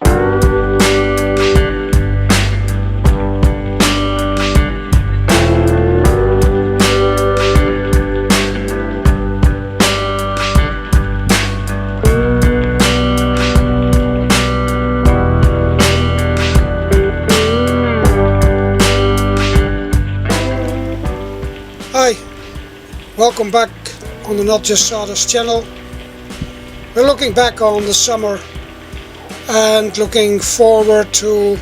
Hi, welcome back on the Not Just Sawdust channel. We're looking back on the summer and looking forward to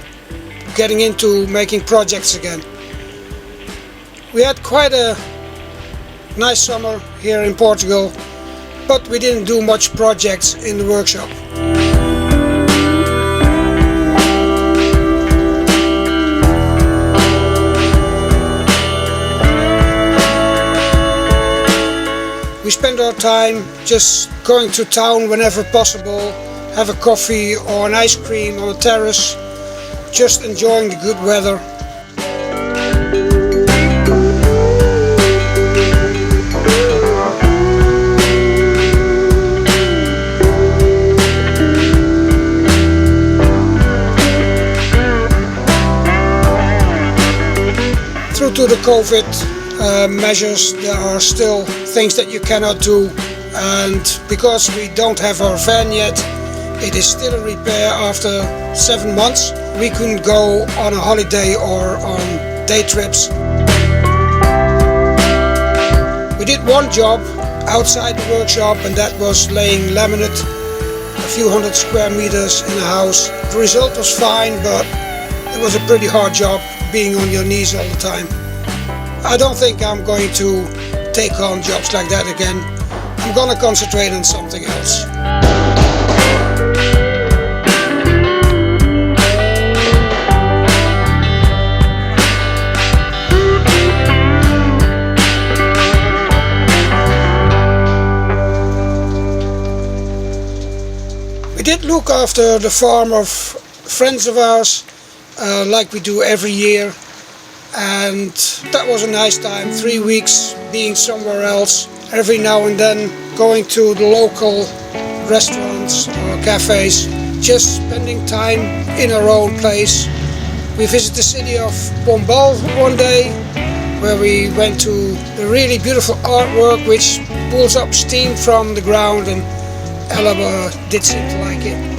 getting into making projects again. We had quite a nice summer here in Portugal, but we didn't do much projects in the workshop. We spend our time just going to town whenever possible, have a coffee or an ice cream on a terrace, just enjoying the good weather. Due to the COVID measures, there are still things that you cannot do, and because we don't have our van yet, it is still in repair after 7 months. We couldn't go on a holiday or on day trips. We did one job outside the workshop, and that was laying laminate, a few hundred square meters in a house. The result was fine, but it was a pretty hard job being on your knees all the time. I don't think I'm going to take on jobs like that again. I'm gonna concentrate on something else. We did look after the farm of friends of ours, like we do every year. And that was a nice time, 3 weeks being somewhere else, every now and then going to the local restaurants or cafes, just spending time in our own place. We visited the city of Pombal one day, where we went to the really beautiful artwork which pulls up steam from the ground, and Ella did seem to like it.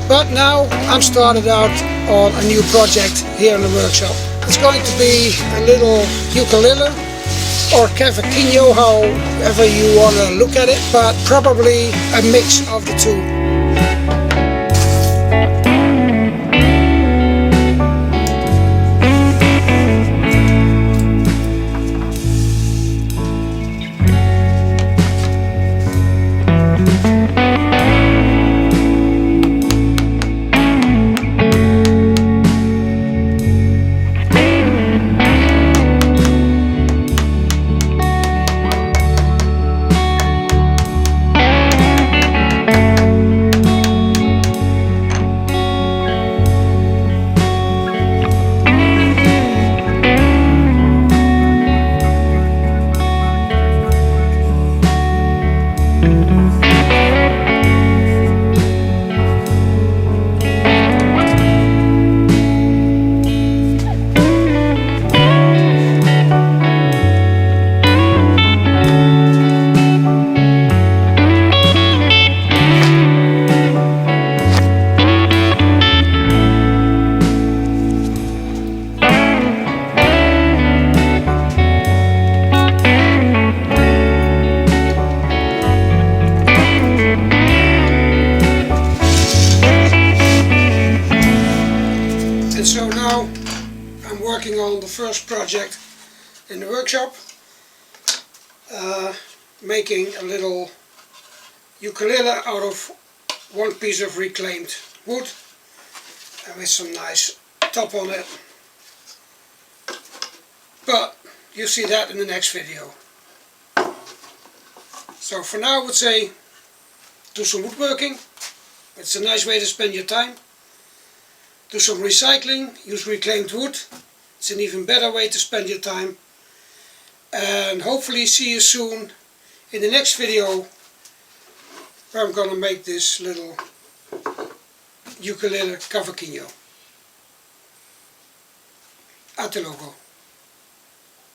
But now I'm started out on a new project here in the workshop. It's going to be a little ukulele or cavaquinho, however you want to look at it, but probably a mix of the two. Working on the first project in the workshop, making a little ukulele out of one piece of reclaimed wood and with some nice top on it. But you'll see that in the next video. So for now I would say do some woodworking. It's a nice way to spend your time. Do some recycling, use reclaimed wood. It's an even better way to spend your time. And hopefully see you soon in the next video, where I'm gonna make this little ukulele cavaquinho. Até logo.